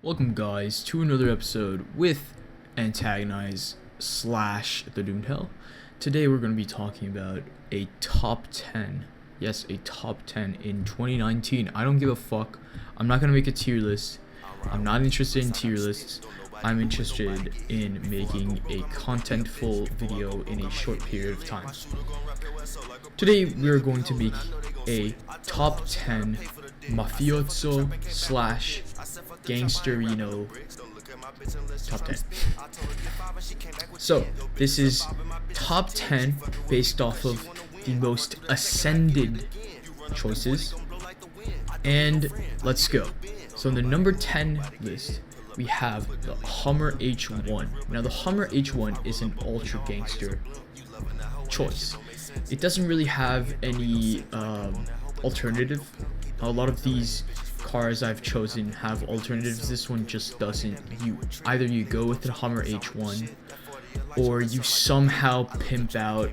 Welcome guys to another episode with Antagonize slash the Doomed Hell. Today we're going to be talking about a top 10. Yes, a top 10 in 2019. I don't give a fuck. I'm not going to make a tier list. I'm not interested in tier lists. I'm interested in making a contentful video in a short period of time. Today we're going to make a top 10 mafioso slash gangster, top 10. So this is top 10 based off of the most ascended choices, and let's go. So in the number 10 list we have the Hummer H1. Now the Hummer H1 is an ultra gangster choice. It doesn't really have any alternative. A lot of these cars I've chosen have alternatives. This one just doesn't. Either you go with the Hummer H1 or you somehow pimp out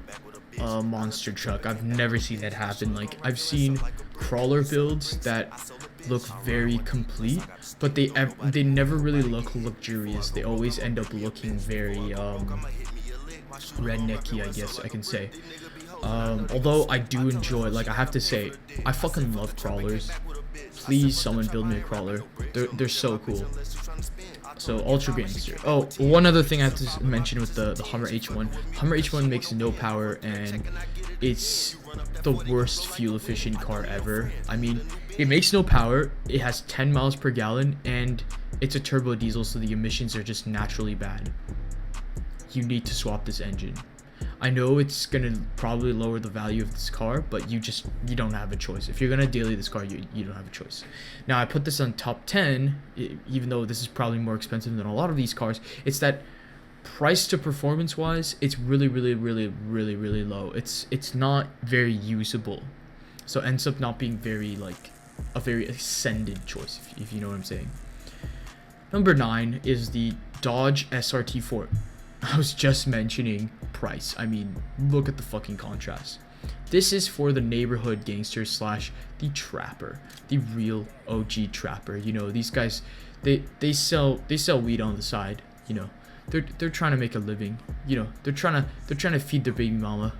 a monster truck. I've never seen that happen. Like, I've seen crawler builds that look very complete, but they never really look luxurious. They always end up looking very rednecky, I guess I can say. Although I do enjoy, like, I have to say, I fucking love crawlers. Please someone build me a crawler. They're so cool. So ultra gangster. Oh, one other thing I have to mention with the Hummer H1. Hummer H1 makes no power, and it's the worst fuel efficient car ever. I mean, it makes no power, it has 10 miles per gallon, and it's a turbo diesel, so the emissions are just naturally bad. You need to swap this engine. I know it's gonna probably lower the value of this car, but you don't have a choice. If you're gonna daily this car, you don't have a choice. Now I put this on top 10, even though this is probably more expensive than a lot of these cars. It's that price to performance wise, it's really low. It's not very usable, so it ends up not being a very ascended choice, if you know what I'm saying. Number 9 is the Dodge SRT4. I was just mentioning price. I mean, look at the fucking contrast. This is for the neighborhood gangster slash the trapper, the real OG trapper. You know, these guys, they sell weed on the side. You know, they're trying to make a living. You know, they're trying to feed their baby mama.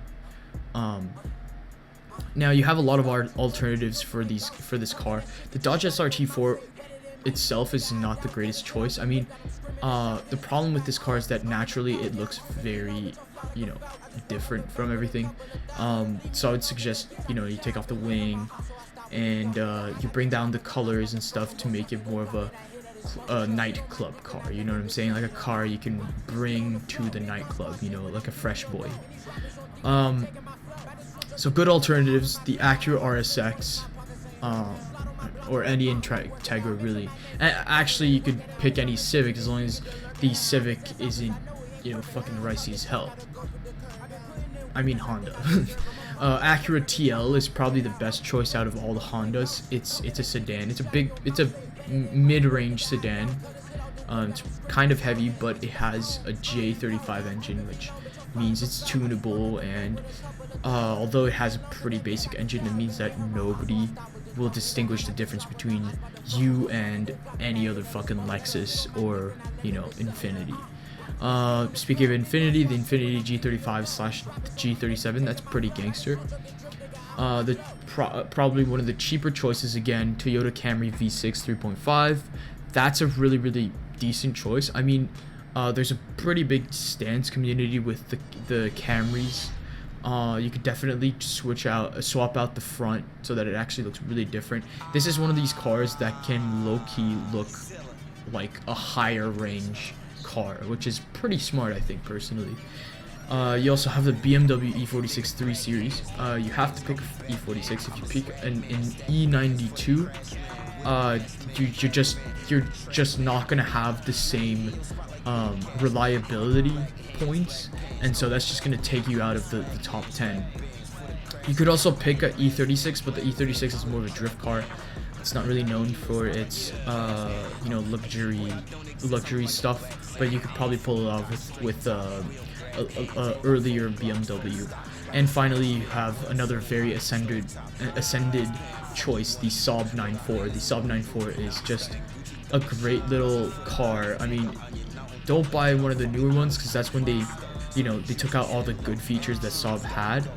Now you have a lot of alternatives for this car. The Dodge SRT4 itself is not the greatest choice. I mean, the problem with this car is that naturally it looks very, different from everything. So I would suggest, you take off the wing and you bring down the colors and stuff to make it more of a nightclub car. You know what I'm saying? Like a car you can bring to the nightclub, like a fresh boy. So good alternatives: the Acura RSX, or any Integra, really. And actually, you could pick any Civic as long as the Civic isn't, fucking ricey as hell. I mean Honda. Acura TL is probably the best choice out of all the Hondas. It's a sedan. It's a mid-range sedan. It's kind of heavy, but it has a J35 engine, which means it's tunable, and although it has a pretty basic engine, it means that nobody will distinguish the difference between you and any other fucking Lexus or, Infinity. Speaking of Infinity, the Infinity G35 slash G37, that's pretty gangster. Probably one of the cheaper choices, again, Toyota Camry V6 3.5. That's a really decent choice. I mean, there's a pretty big stance community with the Camrys. You could definitely swap out the front so that it actually looks really different. This is one of these cars that can low-key look like a higher range car, which is pretty smart, I think, personally. You also have the BMW E46 3 Series. You have to pick E46. If you pick an E92, you're just not gonna have the same reliability points, and so that's just gonna take you out of the top 10. You could also pick a E36, but the E36 is more of a drift car. It's not really known for its luxury stuff, but you could probably pull it off with earlier BMW. And finally, you have another very ascended choice, the Saab 9.4. The Saab 9.4 is just a great little car. I mean, don't buy one of the newer ones because that's when they, they took out all the good features that Saab had.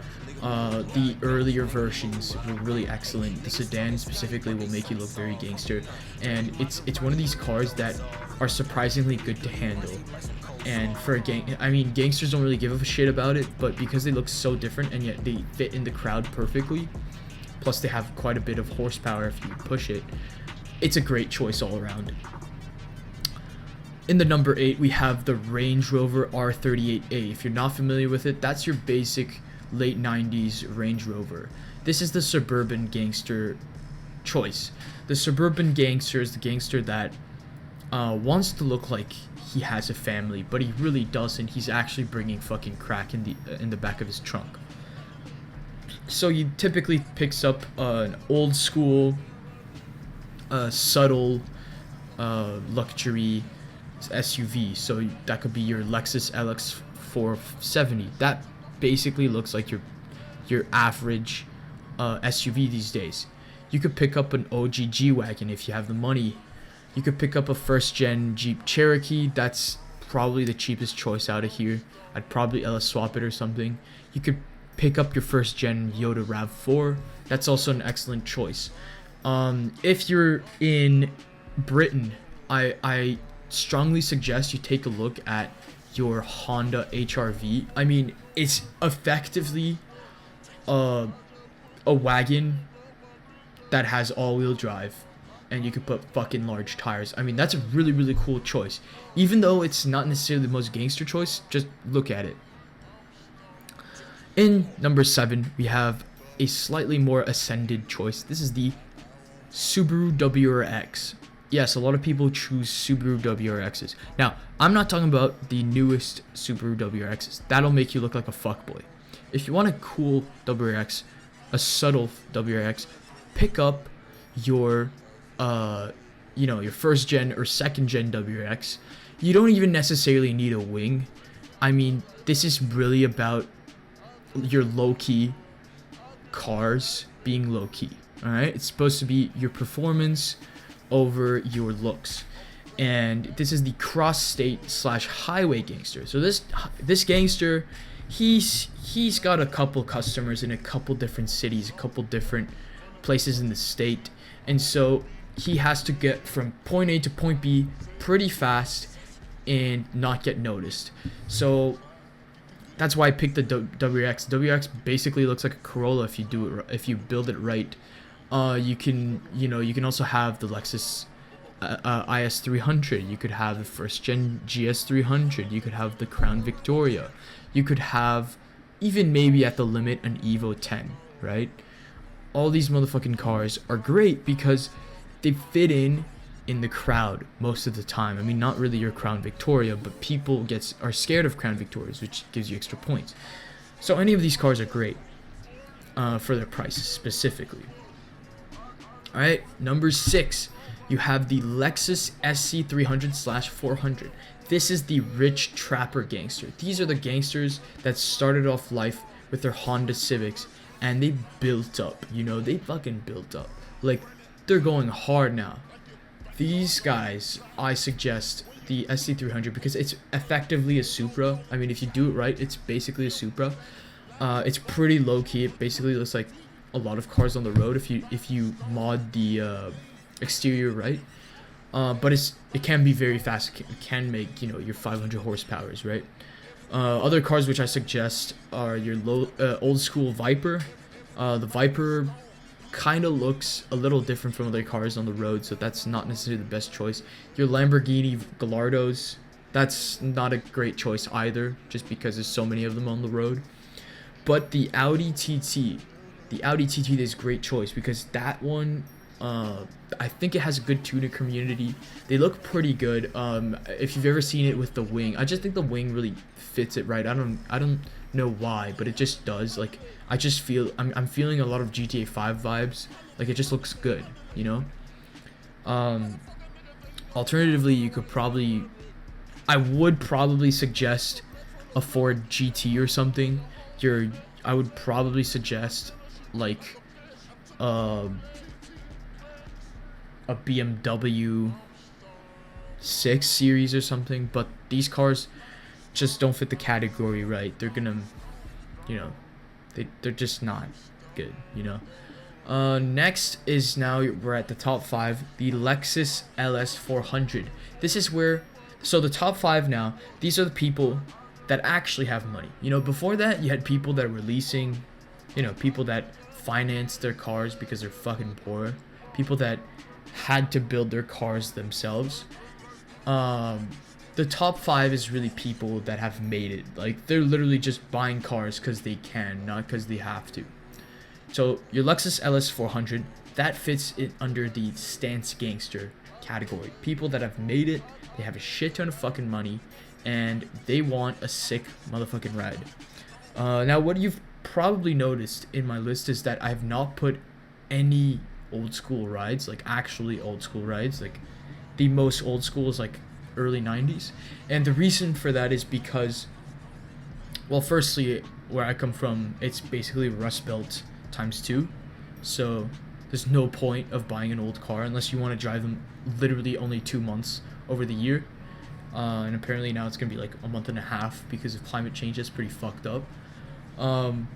The earlier versions were really excellent. The sedan specifically will make you look very gangster, and it's one of these cars that are surprisingly good to handle. And for a gangsters don't really give a shit about it, but because they look so different and yet they fit in the crowd perfectly, plus they have quite a bit of horsepower if you push it, it's a great choice all around. In the number 8, we have the Range Rover R38A. If you're not familiar with it, that's your basic late 90s Range Rover. This is the suburban gangster choice. The suburban gangster is the gangster that wants to look like he has a family, but he really doesn't. He's actually bringing fucking crack in the back of his trunk. So he typically picks up an old school, subtle, luxury SUV. So that could be your Lexus LX 470. That basically looks like your average SUV these days. You could pick up an OG G-Wagon if you have the money. You could pick up a first gen Jeep Cherokee. That's probably the cheapest choice out of here. I'd probably LS swap it or something. You could pick up your first gen Toyota RAV4. That's also an excellent choice. If you're in Britain, I strongly suggest you take a look at your Honda HR-V. I mean, it's effectively a wagon that has all-wheel drive, and you could put fucking large tires. I mean, that's a really, really cool choice. Even though it's not necessarily the most gangster choice, just look at it. In number 7, we have a slightly more ascended choice. This is the Subaru WRX. Yes, a lot of people choose Subaru WRXs. Now, I'm not talking about the newest Subaru WRXs. That'll make you look like a fuckboy. If you want a cool WRX, a subtle WRX, pick up your your first gen or second gen WRX. You don't even necessarily need a wing. I mean, this is really about your low-key cars being low-key. All right, it's supposed to be your performance over your looks, and this is the cross-state / highway gangster. So this gangster, he's got a couple customers in a couple different cities, a couple different places in the state, and so he has to get from point A to point B pretty fast and not get noticed. So that's why I picked the WRX. WRX basically looks like a Corolla if you build it right. You can also have the Lexus IS300. You could have the first gen GS300. You could have the Crown Victoria. You could have even maybe at the limit an Evo 10, right? All these motherfucking cars are great because they fit in the crowd most of the time. I mean, not really your Crown Victoria, but people are scared of Crown Victorias, which gives you extra points. So any of these cars are great for their prices specifically. All right, number 6, you have the Lexus SC300/400. This is the rich trapper gangster. These are the gangsters that started off life with their Honda Civics, and they built up. They fucking built up. Like, they're going hard now. These guys, I suggest the SC300 because it's effectively a Supra. I mean, if you do it right, it's basically a Supra. It's pretty low key. It basically looks like a lot of cars on the road if you mod the exterior right. But it can be very fast. It can make your 500 horsepowers, right? Other cars which I suggest are your old school Viper. The Viper kind of looks a little different from other cars on the road, so that's not necessarily the best choice. Your Lamborghini Gallardos, that's not a great choice either, just because there's so many of them on the road. But the Audi TT is a great choice because that one, I think it has a good tuner community. They look pretty good. If you've ever seen it with the wing, I just think the wing really fits it right. I don't know why, but it just does. Like, I just feel I'm feeling a lot of GTA 5 vibes. Like, it just looks good, Alternatively, I would probably suggest a Ford GT or something. I would probably suggest like a BMW 6 series or something, but these cars just don't fit the category right. They're gonna, you know, they're just not good, you know. Next is now we're at the top 5, the Lexus LS 400. This is where, so the top 5 now, these are the people that actually have money. You know, before that, you had people that were leasing, you know, people that financed their cars because they're fucking poor, people that had to build their cars themselves. The top 5 is really people that have made it. Like, they're literally just buying cars because they can, not because they have to. So your Lexus LS 400, that fits it under the stance gangster category. People that have made it, they have a shit ton of fucking money, and they want a sick motherfucking ride. Now, what you've probably noticed in my list is that I have not put any old school rides, like actually old school rides. Like, the most old school is like early 90s. And the reason for that is because, well, firstly, where I come from, it's basically Rust Belt times 2, so there's no point of buying an old car unless you want to drive them literally only 2 months over the year, and apparently now it's gonna be like a month and a half because of climate change. That's pretty fucked up.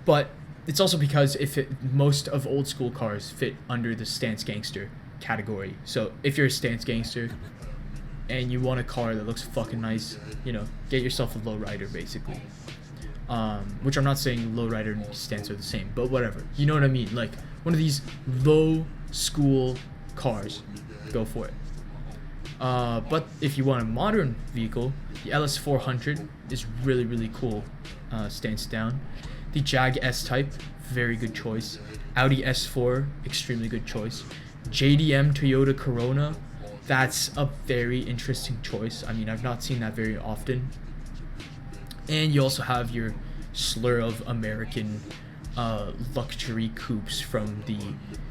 But it's also because most of old school cars fit under the stance gangster category. So if you're a stance gangster and you want a car that looks fucking nice, you know, get yourself a lowrider basically. Which I'm not saying lowrider and stance are the same, but whatever. You know what I mean? Like, one of these low school cars, go for it. But if you want a modern vehicle, the LS 400 is really, really cool, stance down. The Jag S-Type, very good choice. Audi S4, extremely good choice. JDM Toyota Corona, that's a very interesting choice. I mean, I've not seen that very often. And you also have your slur of American luxury coupes from the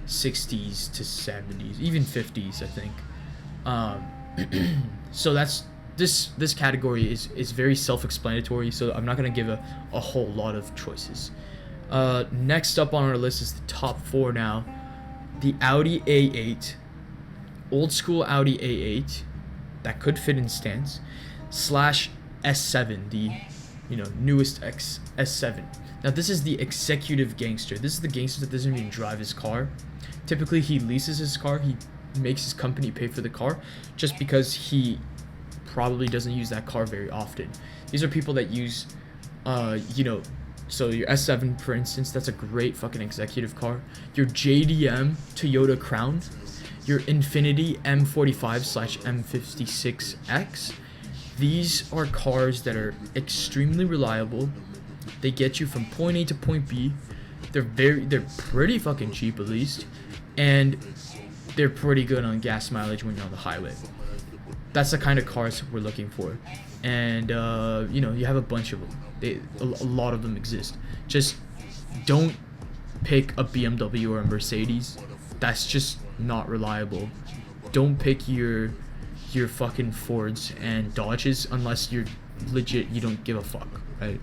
60s to 70s, even 50s, I think. So that's this category is very self-explanatory, so I'm not going to give a whole lot of choices. Next up on our list is the top 4 now. The Audi A8, old school Audi A8, that could fit in stance, slash S7, the, you know, newest S7. Now this is the executive gangster. This is the gangster that doesn't even drive his car. Typically he leases his car, he makes his company pay for the car just because he probably doesn't use that car very often. These are people that use, you know, so your S7 for instance, that's a great fucking executive car. Your JDM Toyota Crown, your Infiniti M45/M56X. These are cars that are extremely reliable. They get you from point A to point B. They're pretty fucking cheap at least, and they're pretty good on gas mileage when you're on the highway. That's the kind of cars we're looking for, and you know, you have a bunch of them. A lot of them exist. Just don't pick a BMW or a Mercedes. That's just not reliable. Don't pick your fucking Fords and Dodges unless you're legit, you don't give a fuck, right?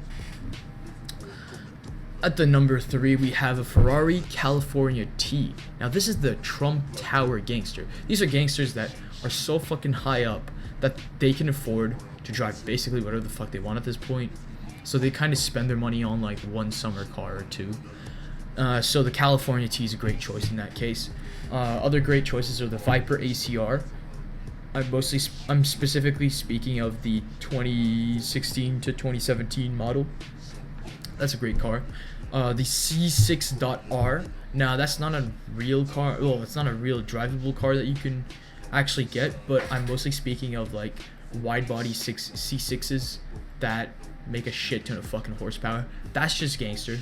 At the number 3, we have a Ferrari California T. Now this is the Trump Tower gangster. These are gangsters that are so fucking high up that they can afford to drive basically whatever the fuck they want at this point. So they kind of spend their money on like one summer car or two. So the California T is a great choice in that case. Other great choices are the Viper ACR. I'm specifically speaking of the 2016 to 2017 model. That's a great car. The C6.R. Now that's not a real car. Well, it's not a real drivable car that you can actually get. But I'm mostly speaking of like wide body C6s that make a shit ton of fucking horsepower. That's just gangster.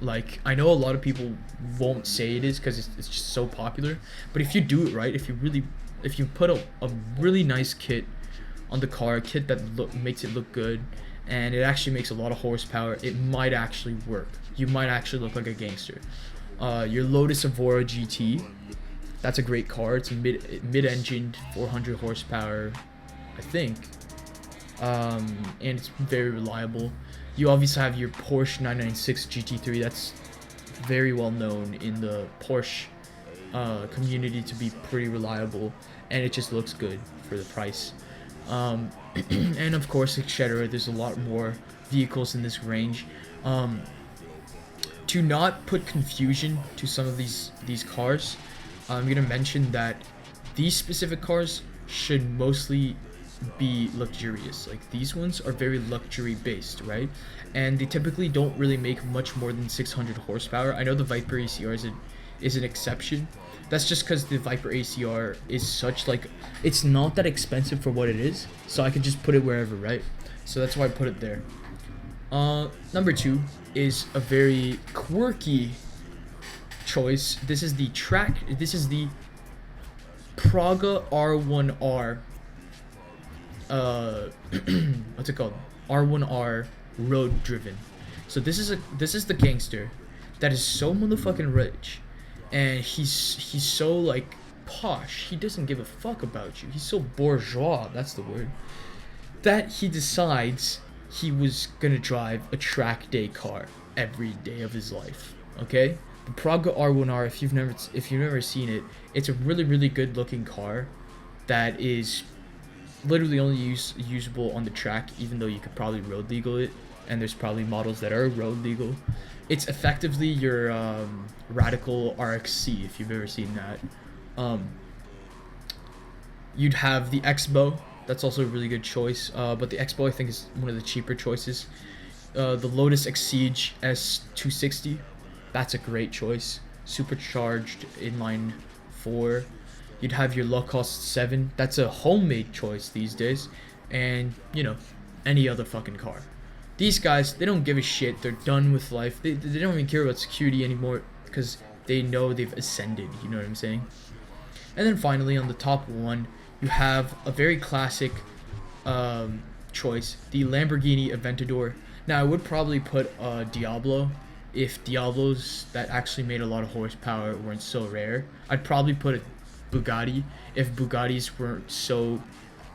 Like, I know a lot of people won't say it is because it's just so popular. But if you do it right, if you put a really nice kit on the car, a kit that makes it look good, and it actually makes a lot of horsepower, it might actually work. You might actually look like a gangster. Your Lotus Evora GT, that's a great car. It's a mid-engined 400 horsepower, I think, and it's very reliable. You obviously have your Porsche 996 GT3. That's very well known in the Porsche community to be pretty reliable, and it just looks good. for the price. And of course, etc. There's a lot more vehicles in this range. To not put confusion to some of these cars, I'm gonna mention that these specific cars should mostly be luxurious. Like, these ones are very luxury based, right? And they typically don't really make much more than 600 horsepower. I know the Viper ACR is an exception. That's just because the Viper ACR is such, like, it's not that expensive for what it is, so I could just put it wherever, right? So that's why I put it there. Number 2 is a very quirky choice. This is the Praga R1R. What's it called? R1R road driven. So this is the gangster that is so motherfucking rich, and he's so, like, posh. He doesn't give a fuck about you. He's so bourgeois, that's the word, that he decides he was gonna drive a track day car every day of his life. Okay, the Praga R1R. If you've never seen it, it's a really good looking car that is literally only usable on the track, even though you could probably road legal it, and there's probably models that are road legal. It's effectively your Radical RXC, if you've ever seen that. You'd have the Expo. That's also a really good choice, but the Expo, I think, is one of the cheaper choices. The Lotus Exige S260, that's a great choice. Supercharged inline 4. You'd have your Lacoste 7. That's a homemade choice these days. And, you know, any other fucking car. These guys, they don't give a shit. They're done with life. They don't even care about security anymore because they know they've ascended. You know what I'm saying? And then finally, on the top one, you have a very classic choice, the Lamborghini Aventador. Now, I would probably put Diablo if Diablos that actually made a lot of horsepower weren't so rare. I'd probably put a Bugatti if Bugattis weren't so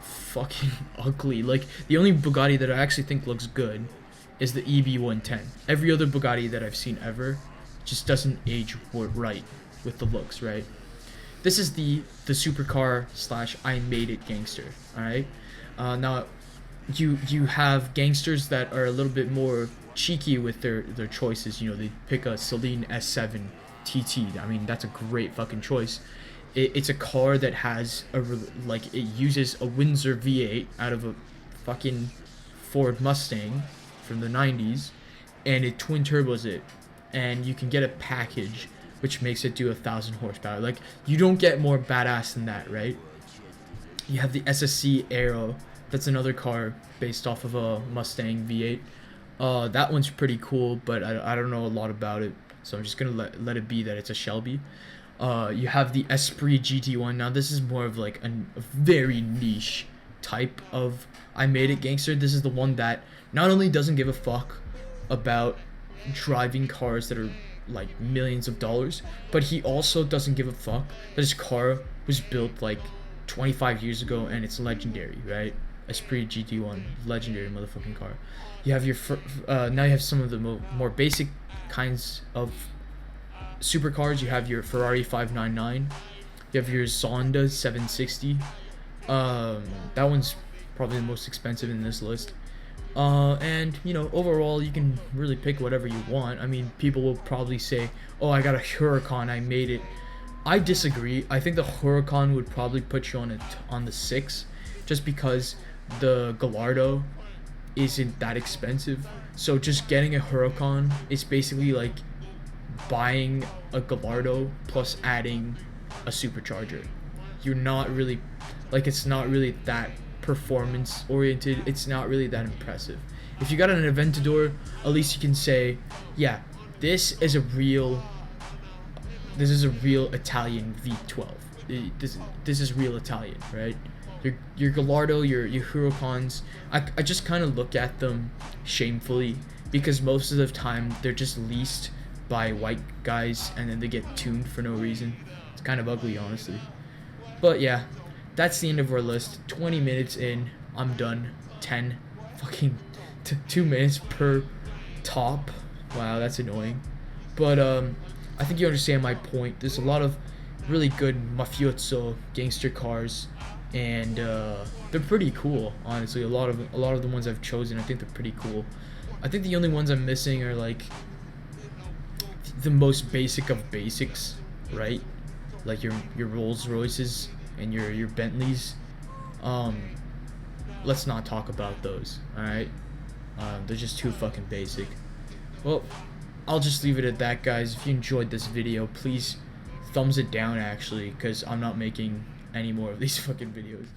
fucking ugly. Like, the only Bugatti that I actually think looks good is the EB110. Every other Bugatti that I've seen ever just doesn't age right with the looks, right? This is the supercar / I made it gangster. All right. Now, you have gangsters that are a little bit more cheeky with their choices. You know, they pick a Celine S7 TT. I mean, that's a great fucking choice. It's a car that has it uses a Windsor V8 out of a fucking Ford Mustang from the 90s, and it twin turbos it, and you can get a package which makes it do 1,000 horsepower. Like, you don't get more badass than that, right? You have the SSC Aero. That's another car based off of a Mustang V8. That one's pretty cool, but I don't know a lot about it, so I'm just gonna let it be that it's a Shelby. You have the Esprit GT1. Now, this is more of like a very niche type of I made it gangster. This is the one that not only doesn't give a fuck about driving cars that are like millions of dollars, but he also doesn't give a fuck that his car was built like 25 years ago and it's legendary, right? Esprit GT1, legendary motherfucking car. You have your now you have some of the more basic kinds of supercars. You have your Ferrari 599. You have your Zonda 760. That one's probably the most expensive in this list. And, you know, overall, you can really pick whatever you want. I mean, people will probably say, oh, I got a Huracan, I made it. I disagree. I think the Huracan would probably put you on the 6, just because the Gallardo isn't that expensive. So just getting a Huracan is basically like buying a Gallardo plus adding a supercharger. You're not really, like, it's not really that performance oriented. It's not really that impressive. If you got an Aventador, at least you can say, yeah, this is a real Italian V12. This is real Italian, right? Your Gallardo, your Huracans, I just kind of look at them shamefully, because most of the time they're just leased by white guys and then they get tuned for no reason. It's kind of ugly, honestly. But yeah, that's the end of our list. 20 minutes in, I'm done. 10 fucking 2 minutes per top. Wow, that's annoying. But I think you understand my point. There's a lot of really good mafioso gangster cars and they're pretty cool. Honestly, a lot of the ones I've chosen, I think they're pretty cool. I think the only ones I'm missing are like the most basic of basics, right? Like your Rolls Royces and your Bentleys. Let's not talk about those. All right, they're just too fucking basic. Well, I'll just leave it at that, guys. If you enjoyed this video, please thumbs it down, actually, because I'm not making any more of these fucking videos.